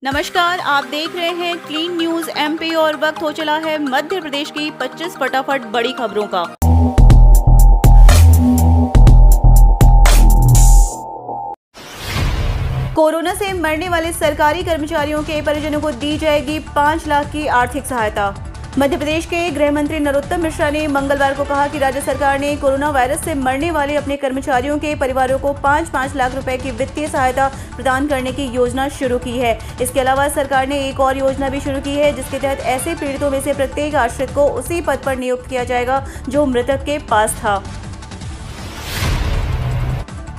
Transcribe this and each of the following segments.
नमस्कार, आप देख रहे हैं क्लीन न्यूज एमपी और वक्त हो चला है मध्य प्रदेश की 25 फटाफट बड़ी खबरों का। कोरोना से मरने वाले सरकारी कर्मचारियों के परिजनों को दी जाएगी 5 लाख की आर्थिक सहायता। मध्य प्रदेश के गृह मंत्री नरोत्तम मिश्रा ने मंगलवार को कहा कि राज्य सरकार ने कोरोना वायरस से मरने वाले अपने कर्मचारियों के परिवारों को 5-5 लाख रुपए की वित्तीय सहायता प्रदान करने की योजना शुरू की है। इसके अलावा सरकार ने एक और योजना भी शुरू की है, जिसके तहत ऐसे पीड़ितों में से प्रत्येक आश्रित को उसी पद पर नियुक्त किया जाएगा जो मृतक के पास था।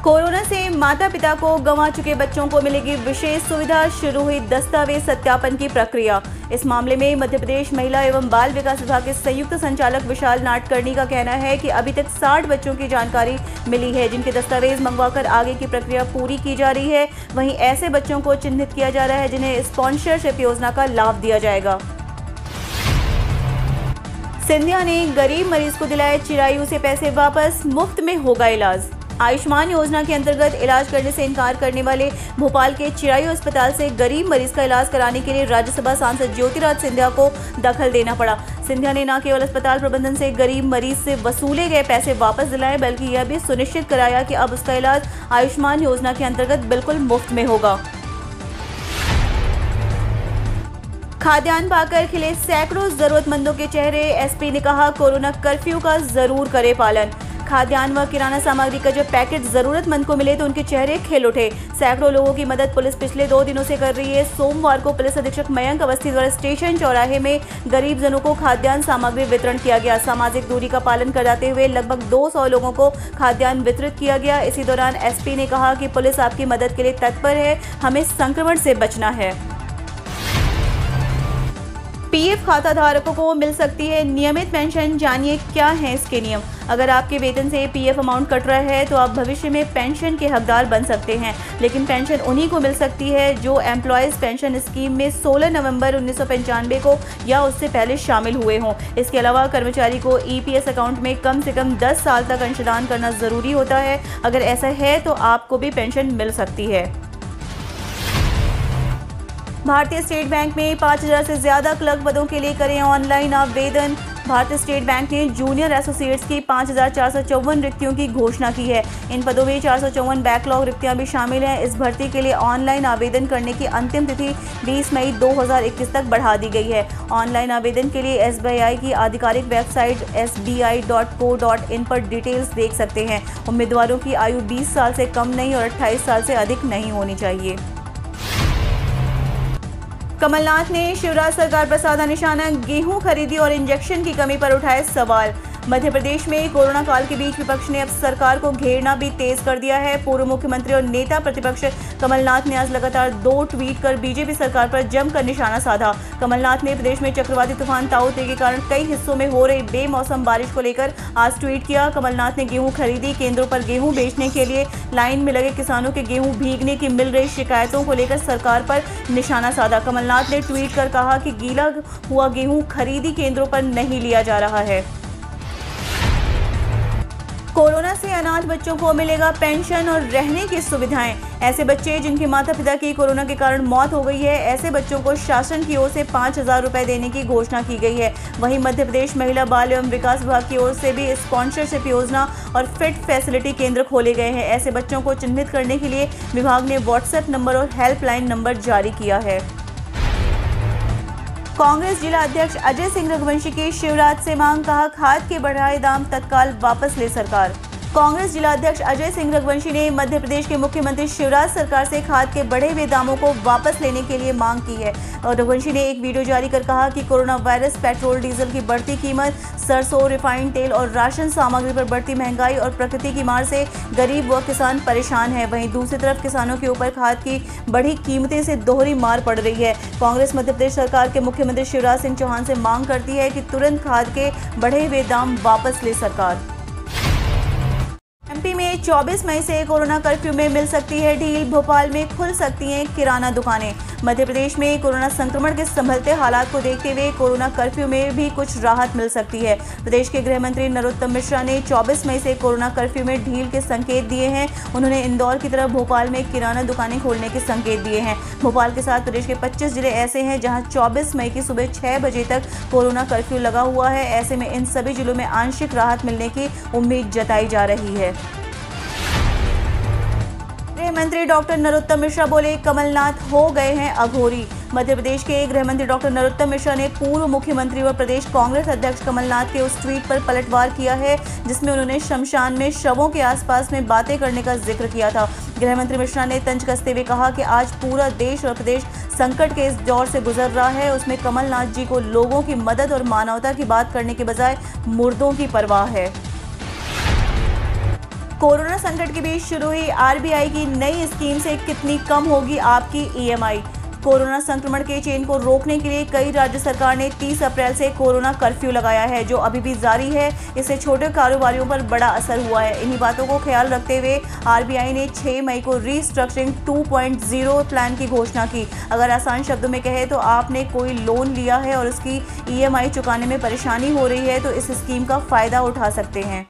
कोरोना से माता पिता को गंवा चुके बच्चों को मिलेगी विशेष सुविधा, शुरू हुई दस्तावेज सत्यापन की प्रक्रिया। इस मामले में मध्य प्रदेश महिला एवं बाल विकास विभाग के संयुक्त संचालक विशाल नाडकर्णी का कहना है कि अभी तक 60 बच्चों की जानकारी मिली है, जिनके दस्तावेज मंगवाकर आगे की प्रक्रिया पूरी की जा रही है। वहीं ऐसे बच्चों को चिन्हित किया जा रहा है जिन्हें स्पॉन्सरशिप योजना का लाभ दिया जाएगा। सिंधिया ने गरीब मरीज को दिलाए चिरायु से पैसे वापस, मुफ्त में होगा इलाज। आयुष्मान योजना के अंतर्गत इलाज करने से इनकार करने वाले भोपाल के चिरायु अस्पताल से गरीब मरीज का इलाज कराने के लिए राज्यसभा सांसद ज्योतिराज सिंधिया को दखल देना पड़ा। सिंधिया ने न केवल अस्पताल प्रबंधन से गरीब मरीज से वसूले गए पैसे वापस दिलाए, बल्कि यह भी सुनिश्चित कराया कि अब उसका इलाज आयुष्मान योजना के अंतर्गत बिल्कुल मुफ्त में होगा। खाद्यान्न पाकर खिले सैकड़ों जरूरतमंदों के चेहरे, एसपी ने कहा कोरोना कर्फ्यू का जरूर करे पालन। खाद्यान्न व किराना सामग्री का जब पैकेट जरूरतमंद को मिले तो उनके चेहरे खिल उठे। सैकड़ों लोगों की मदद पुलिस पिछले 2 दिनों से कर रही है। सोमवार को पुलिस अधीक्षक मयंक अवस्थी द्वारा स्टेशन चौराहे में गरीब जनों को खाद्यान्न सामग्री वितरण किया गया। सामाजिक दूरी का पालन कराते हुए लगभग 200 लोगों को खाद्यान्न वितरित किया गया। इसी दौरान एसपी ने कहा कि पुलिस आपकी मदद के लिए तत्पर है, हमें संक्रमण से बचना है। पीएफ खाता धारकों को मिल सकती है नियमित पेंशन, जानिए क्या है इसके नियम। अगर आपके वेतन से पीएफ अमाउंट कट रहा है तो आप भविष्य में पेंशन के हकदार बन सकते हैं, लेकिन पेंशन उन्हीं को मिल सकती है जो एम्प्लॉयज पेंशन स्कीम में 16 नवंबर 1995 को या उससे पहले शामिल हुए हों। इसके अलावा कर्मचारी को ईपीएस अकाउंट में कम से कम 10 साल तक अंशदान करना जरूरी होता है। अगर ऐसा है तो आपको भी पेंशन मिल सकती है। भारतीय स्टेट बैंक में 5000 से ज्यादा क्लर्क पदों के लिए करें ऑनलाइन आवेदन। भारतीय स्टेट बैंक ने जूनियर एसोसिएट्स की 5454 रिक्तियों की घोषणा की है। इन पदों में 454 बैकलॉग रिक्तियां भी शामिल हैं। इस भर्ती के लिए ऑनलाइन आवेदन करने की अंतिम तिथि 20 मई 2021 तक बढ़ा दी गई है। ऑनलाइन आवेदन के लिए एसबीआई की आधिकारिक वेबसाइट sbi.co.in पर डिटेल्स देख सकते हैं। उम्मीदवारों की आयु 20 साल से कम नहीं और 28 साल से अधिक नहीं होनी चाहिए। कमलनाथ ने शिवराज सरकार पर साधा निशाना, गेहूं खरीदी और इंजेक्शन की कमी पर उठाए सवाल। मध्य प्रदेश में कोरोना काल के बीच विपक्ष ने अब सरकार को घेरना भी तेज कर दिया है। पूर्व मुख्यमंत्री और नेता प्रतिपक्ष कमलनाथ ने आज लगातार 2 ट्वीट कर बीजेपी सरकार पर जमकर निशाना साधा। कमलनाथ ने प्रदेश में चक्रवाती तूफान ताऊ-ते के कारण कई हिस्सों में हो रही बेमौसम बारिश को लेकर आज ट्वीट किया। कमलनाथ ने गेहूं खरीदी केंद्रों पर गेहूं बेचने के लिए लाइन में लगे किसानों के गेहूं भीगने की मिल रही शिकायतों को लेकर सरकार पर निशाना साधा। कमलनाथ ने ट्वीट कर कहा कि गीला हुआ गेहूं खरीदी केंद्रों पर नहीं लिया जा रहा है। कोरोना से अनाथ बच्चों को मिलेगा पेंशन और रहने की सुविधाएं। ऐसे बच्चे जिनके माता पिता की कोरोना के कारण मौत हो गई है, ऐसे बच्चों को शासन की ओर से 5000 रुपए देने की घोषणा की गई है। वहीं मध्य प्रदेश महिला बाल एवं विकास विभाग की ओर से भी स्पॉन्सरशिप योजना और फिट फैसिलिटी केंद्र खोले गए हैं। ऐसे बच्चों को चिन्हित करने के लिए विभाग ने व्हाट्सएप नंबर और हेल्पलाइन नंबर जारी किया है। कांग्रेस जिला अध्यक्ष अजय सिंह रघुवंशी की शिवराज से मांग, कहा खाद के बढ़ाए दाम तत्काल वापस ले सरकार। कांग्रेस जिला अध्यक्ष अजय सिंह रघुवंशी ने मध्य प्रदेश के मुख्यमंत्री शिवराज सरकार से खाद के बढ़े हुए दामों को वापस लेने के लिए मांग की है। और रघुवंशी ने एक वीडियो जारी कर कहा कि कोरोना वायरस, पेट्रोल डीजल की बढ़ती कीमत, सरसों, रिफाइंड तेल और राशन सामग्री पर बढ़ती महंगाई और प्रकृति की मार से गरीब व किसान परेशान है। वहीं दूसरी तरफ किसानों के ऊपर खाद की बढ़ी कीमतें से दोहरी मार पड़ रही है। कांग्रेस मध्य प्रदेश सरकार के मुख्यमंत्री शिवराज सिंह चौहान से मांग करती है कि तुरंत खाद के बढ़े हुए दाम वापस ले सरकार। एमपी में में 24 मई से कोरोना कर्फ्यू में मिल सकती है ढील। भोपाल में खुल सकती हैं किराना दुकानें। मध्य प्रदेश में कोरोना संक्रमण के संभलते हालात को देखते हुए कोरोना कर्फ्यू में भी कुछ राहत मिल सकती है। प्रदेश के गृह मंत्री नरोत्तम मिश्रा ने 24 मई से कोरोना कर्फ्यू में ढील के संकेत दिए हैं। उन्होंने इंदौर की तरह भोपाल में किराना दुकानें खोलने के संकेत दिए हैं। भोपाल के साथ प्रदेश के 25 जिले ऐसे हैं जहां 24 मई की सुबह 6 बजे तक कोरोना कर्फ्यू लगा हुआ है। ऐसे में इन सभी जिलों में आंशिक राहत मिलने की उम्मीद जताई जा रही है। गृह मंत्री डॉक्टर नरोत्तम मिश्रा बोले, कमलनाथ हो गए हैं अघोरी। मध्य प्रदेश के गृह मंत्री डॉक्टर नरोत्तम मिश्रा ने पूर्व मुख्यमंत्री और प्रदेश कांग्रेस अध्यक्ष कमलनाथ के उस ट्वीट पर पलटवार किया है जिसमें उन्होंने शमशान में शवों के आसपास में बातें करने का जिक्र किया था। गृह मंत्री मिश्रा ने तंज कसते हुए कहा कि आज पूरा देश और प्रदेश संकट के इस दौर से गुजर रहा है। उसमें कमलनाथ जी को लोगों की मदद और मानवता की बात करने के बजाय मुर्दों की परवाह है। कोरोना संकट के बीच शुरू हुई आरबीआई की नई स्कीम से कितनी कम होगी आपकी ईएमआई। कोरोना संक्रमण के चेन को रोकने के लिए कई राज्य सरकार ने 30 अप्रैल से कोरोना कर्फ्यू लगाया है जो अभी भी जारी है। इससे छोटे कारोबारियों पर बड़ा असर हुआ है। इन्हीं बातों को ख्याल रखते हुए आरबीआई ने 6 मई को रीस्ट्रक्चरिंग 2.0 प्लान की घोषणा की। अगर आसान शब्दों में कहे तो आपने कोई लोन लिया है और उसकी ईएमआई चुकाने में परेशानी हो रही है तो इस स्कीम का फायदा उठा सकते हैं।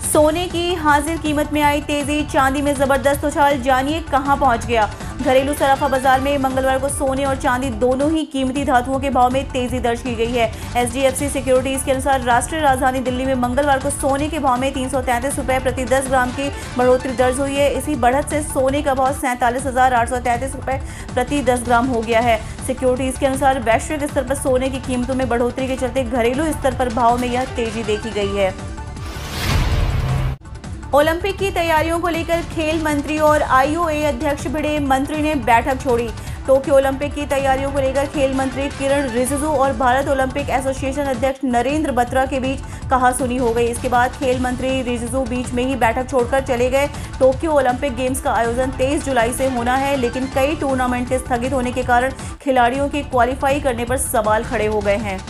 सोने की हाजिर कीमत में आई तेजी, चांदी में जबरदस्त उछाल, जानिए कहां पहुंच गया। घरेलू सराफा बाजार में मंगलवार को सोने और चांदी दोनों ही कीमती धातुओं के भाव में तेजी दर्ज की गई है। एचडीएफसी सिक्योरिटीज के अनुसार राष्ट्रीय राजधानी दिल्ली में मंगलवार को सोने के भाव में 333 रुपये प्रति 10 ग्राम की बढ़ोतरी दर्ज हुई है। इसी बढ़त से सोने का भाव 47,833 रुपये प्रति 10 ग्राम हो गया है। सिक्योरिटीज के अनुसार वैश्विक स्तर पर सोने की कीमतों में बढ़ोतरी के चलते घरेलू स्तर पर भाव में यह तेजी देखी गई है। ओलंपिक की तैयारियों को लेकर खेल मंत्री और आईओए अध्यक्ष भिड़े, मंत्री ने बैठक छोड़ी। टोक्यो ओलंपिक की तैयारियों को लेकर खेल मंत्री किरण रिजिजू और भारत ओलंपिक एसोसिएशन अध्यक्ष नरेंद्र बत्रा के बीच कहासुनी हो गई। इसके बाद खेल मंत्री रिजिजू बीच में ही बैठक छोड़कर चले गए। टोक्यो ओलंपिक गेम्स का आयोजन 23 जुलाई से होना है, लेकिन कई टूर्नामेंट के स्थगित होने के कारण खिलाड़ियों के क्वालिफाई करने पर सवाल खड़े हो गए हैं।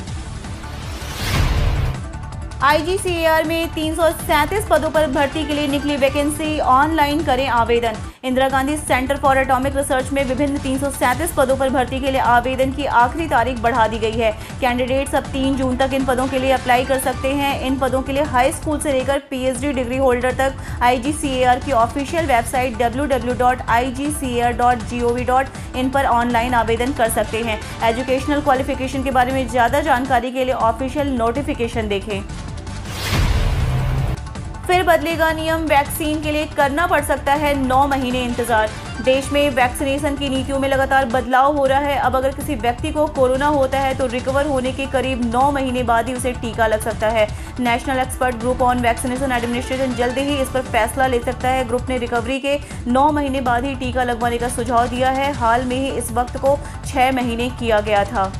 आईजीसीएआर में 337 पदों पर भर्ती के लिए निकली वैकेंसी, ऑनलाइन करें आवेदन। Indira Gandhi centre for atomic research में विभिन्न 337 पदों पर भर्ती के लिए आवेदन की आखिरी तारीख बढ़ा दी गई है। कैंडिडेट्स अब 3 जून तक इन पदों के लिए अप्लाई कर सकते हैं। इन पदों के लिए हाई स्कूल से लेकर पीएचडी डिग्री होल्डर तक आईजीसीएआर की ऑफिशियल वेबसाइट www.igcr.gov.in पर ऑनलाइन आवेदन कर सकते हैं। एजुकेशनल क्वालिफिकेशन के बारे में ज़्यादा जानकारी के लिए ऑफिशियल नोटिफिकेशन देखें। फिर बदलेगा नियम, वैक्सीन के लिए करना पड़ सकता है 9 महीने इंतजार। देश में वैक्सीनेशन की नीतियों में लगातार बदलाव हो रहा है। अब अगर किसी व्यक्ति को कोरोना होता है तो रिकवर होने के करीब 9 महीने बाद ही उसे टीका लग सकता है। National expert group on vaccination administration जल्द ही इस पर फैसला ले सकता है। ग्रुप ने रिकवरी के 9 महीने बाद ही टीका लगवाने का सुझाव दिया है। हाल में ही इस वक्त को 6 महीने किया गया था।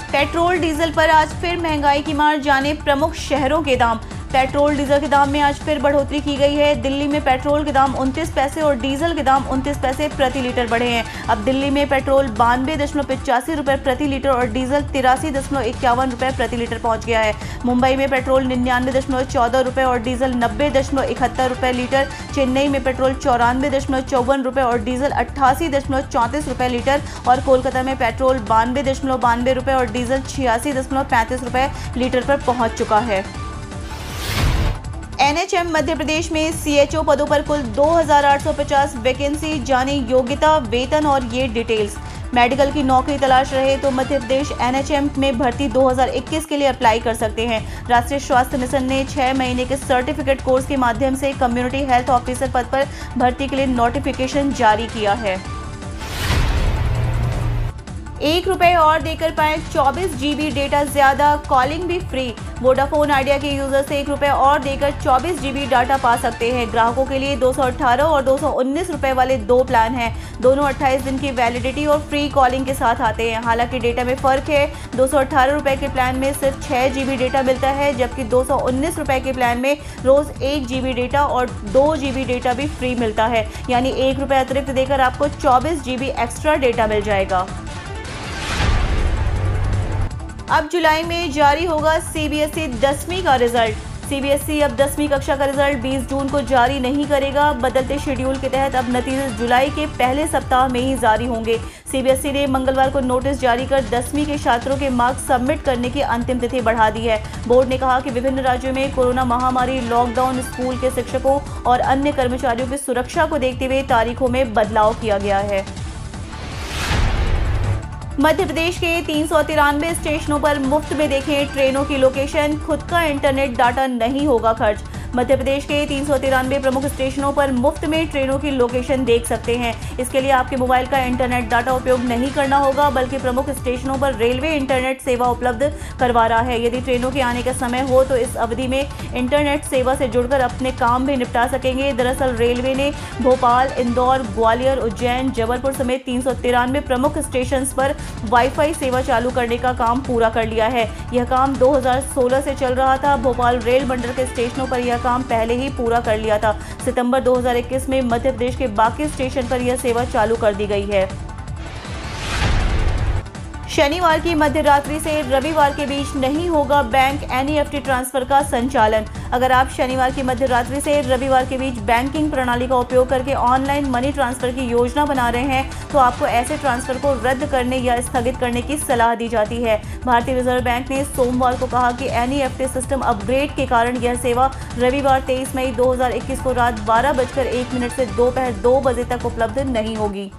पेट्रोल डीजल पर आज फिर महंगाई की मार, जाने प्रमुख शहरों के दाम। पेट्रोल डीजल के दाम में आज फिर बढ़ोतरी की गई है। दिल्ली में पेट्रोल के दाम 29 पैसे और डीजल के दाम 29 पैसे प्रति लीटर बढ़े हैं। अब दिल्ली में पेट्रोल 92.85 रुपये प्रति लीटर और डीजल 83.51 रुपये प्रति लीटर पहुंच गया है। मुंबई में पेट्रोल 99.14 रुपये और डीजल 90.71 रुपये लीटर। चेन्नई में पेट्रोल 94.54 रुपये और डीजल 88.34 रुपये लीटर और कोलकाता में पेट्रोल 92.92 रुपये और डीजल 86.35 रुपये लीटर पर पहुंच चुका है। एनएचएम मध्य प्रदेश में सीएचओ पदों पर कुल 2,850 वैकेंसी, जाने योग्यता, वेतन और ये डिटेल्स। मेडिकल की नौकरी तलाश रहे तो मध्य प्रदेश एनएचएम में भर्ती 2021 के लिए अप्लाई कर सकते हैं। राष्ट्रीय स्वास्थ्य मिशन ने 6 महीने के सर्टिफिकेट कोर्स के माध्यम से कम्युनिटी हेल्थ ऑफिसर पद पर भर्ती के लिए नोटिफिकेशन जारी किया है। 1 रुपये और देकर पाएं 24 GB डेटा ज्यादा, कॉलिंग भी फ्री। वोडाफोन आइडिया के यूजर्स 1 रुपये और देकर 24 GB डाटा पा सकते हैं। ग्राहकों के लिए 218 और 219 रुपये वाले 2 प्लान हैं। दोनों 28 दिन की वैलिडिटी और फ्री कॉलिंग के साथ आते हैं। हालांकि डेटा में फ़र्क है। 218 रुपये के प्लान में सिर्फ 6 GB डेटा मिलता है, जबकि 219 रुपये के प्लान में रोज़ 1 GB डेटा और 2 GB डेटा भी फ्री मिलता है। यानी 1 रुपये अतिरिक्त देकर आपको 24 GB एक्स्ट्रा डेटा मिल जाएगा। अब जुलाई में जारी होगा सीबीएसई 10वीं का रिजल्ट। सीबीएसई अब 10वीं कक्षा का रिजल्ट 20 जून को जारी नहीं करेगा। बदलते शेड्यूल के तहत अब नतीजे जुलाई के पहले सप्ताह में ही जारी होंगे। सीबीएसई ने मंगलवार को नोटिस जारी कर 10वीं के छात्रों के मार्क्स सबमिट करने की अंतिम तिथि बढ़ा दी है। बोर्ड ने कहा कि विभिन्न राज्यों में कोरोना महामारी, लॉकडाउन, स्कूल के शिक्षकों और अन्य कर्मचारियों की सुरक्षा को देखते हुए तारीखों में बदलाव किया गया है। मध्य प्रदेश के 393 स्टेशनों पर मुफ्त में देखें ट्रेनों की लोकेशन, खुद का इंटरनेट डाटा नहीं होगा खर्च। मध्य प्रदेश के 393 प्रमुख स्टेशनों पर मुफ्त में ट्रेनों की लोकेशन देख सकते हैं। इसके लिए आपके मोबाइल का इंटरनेट डाटा उपयोग नहीं करना होगा, बल्कि प्रमुख स्टेशनों पर रेलवे इंटरनेट सेवा उपलब्ध करवा रहा है। यदि ट्रेनों के आने का समय हो तो इस अवधि में इंटरनेट सेवा से जुड़कर अपने काम भी निपटा सकेंगे। दरअसल रेलवे ने भोपाल, इंदौर, ग्वालियर, उज्जैन, जबलपुर समेत 393 प्रमुख स्टेशन पर वाईफाई सेवा चालू करने का काम पूरा कर लिया है। यह काम 2016 से चल रहा था। भोपाल रेल मंडल के स्टेशनों पर यह काम पहले ही पूरा कर लिया था। सितंबर 2021 में मध्य प्रदेश के बाकी स्टेशन पर यह सेवा चालू कर दी गई है। शनिवार की मध्य रात्रि से रविवार के बीच नहीं होगा बैंक एनईएफटी ट्रांसफर का संचालन। अगर आप शनिवार की मध्य रात्रि से रविवार के बीच बैंकिंग प्रणाली का उपयोग करके ऑनलाइन मनी ट्रांसफर की योजना बना रहे हैं तो आपको ऐसे ट्रांसफर को रद्द करने या स्थगित करने की सलाह दी जाती है। भारतीय रिजर्व बैंक ने सोमवार को कहा कि एनईएफटी सिस्टम अपग्रेड के कारण यह सेवा रविवार 23 मई 2021 को रात 12:01 से दोपहर 2 बजे तक उपलब्ध नहीं होगी।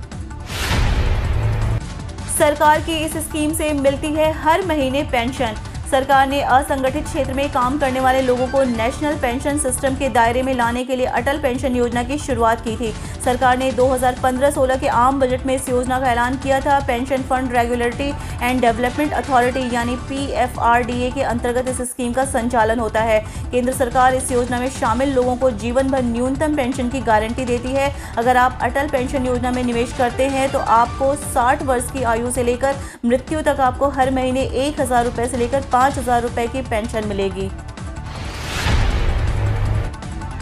सरकार की इस स्कीम से मिलती है हर महीने पेंशन। सरकार ने असंगठित क्षेत्र में काम करने वाले लोगों को नेशनल पेंशन सिस्टम के दायरे में लाने के लिए अटल पेंशन योजना की शुरुआत की थी। सरकार ने 2015-16 के आम बजट में इस योजना का ऐलान किया था। Pension fund regulatory and development authority यानी PFRDA के अंतर्गत इस स्कीम का संचालन होता है। केंद्र सरकार इस योजना में शामिल लोगों को जीवन भर न्यूनतम पेंशन की गारंटी देती है। अगर आप अटल पेंशन योजना में निवेश करते हैं तो आपको 60 वर्ष की आयु से लेकर मृत्यु तक आपको हर महीने 1000 रुपये से लेकर 5000 रुपये की पेंशन मिलेगी।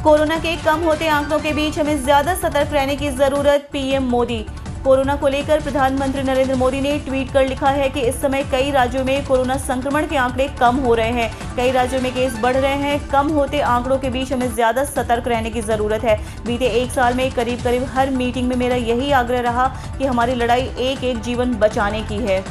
कोरोना के कम होते आंकड़ों के बीच हमें ज्यादा सतर्क रहने की जरूरत, पीएम मोदी। कोरोना को लेकर प्रधानमंत्री नरेंद्र मोदी ने ट्वीट कर लिखा है कि इस समय कई राज्यों में कोरोना संक्रमण के आंकड़े कम हो रहे हैं, कई राज्यों में केस बढ़ रहे हैं। कम होते आंकड़ों के बीच हमें ज्यादा सतर्क रहने की जरूरत है। बीते 1 साल में करीब हर मीटिंग में मेरा यही आग्रह रहा कि हमारी लड़ाई एक जीवन बचाने की है।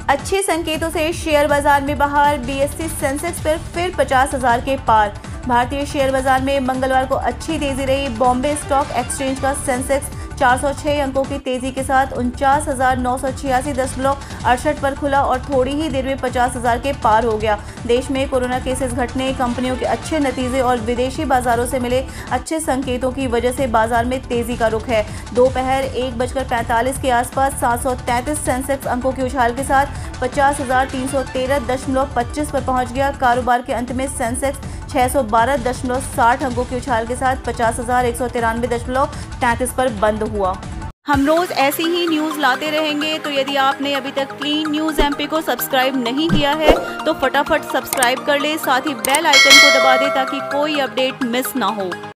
अच्छे संकेतों से शेयर बाजार में बहार, BSE सेंसेक्स पर फिर 50,000 के पार। भारतीय शेयर बाजार में मंगलवार को अच्छी तेजी रही। बॉम्बे स्टॉक एक्सचेंज का सेंसेक्स 406 अंकों की तेजी के साथ 49,986.68 पर खुला और थोड़ी ही देर में 50,000 के पार हो गया। देश में कोरोना केसेस घटने, कंपनियों के अच्छे नतीजे और विदेशी बाजारों से मिले अच्छे संकेतों की वजह से बाजार में तेजी का रुख है। दोपहर 1:45 के आसपास 733 सेंसेक्स अंकों की उछाल के साथ 50,313.25 पर पहुंच गया। कारोबार के अंत में सेंसेक्स 612.60 अंकों की उछाल के साथ 50,193.33 पर बंद हुआ। हम रोज ऐसी ही न्यूज लाते रहेंगे, तो यदि आपने अभी तक क्लीन न्यूज MP को सब्सक्राइब नहीं किया है तो फटाफट सब्सक्राइब कर ले, साथ ही बेल आइकन को दबा दे ताकि कोई अपडेट मिस ना हो।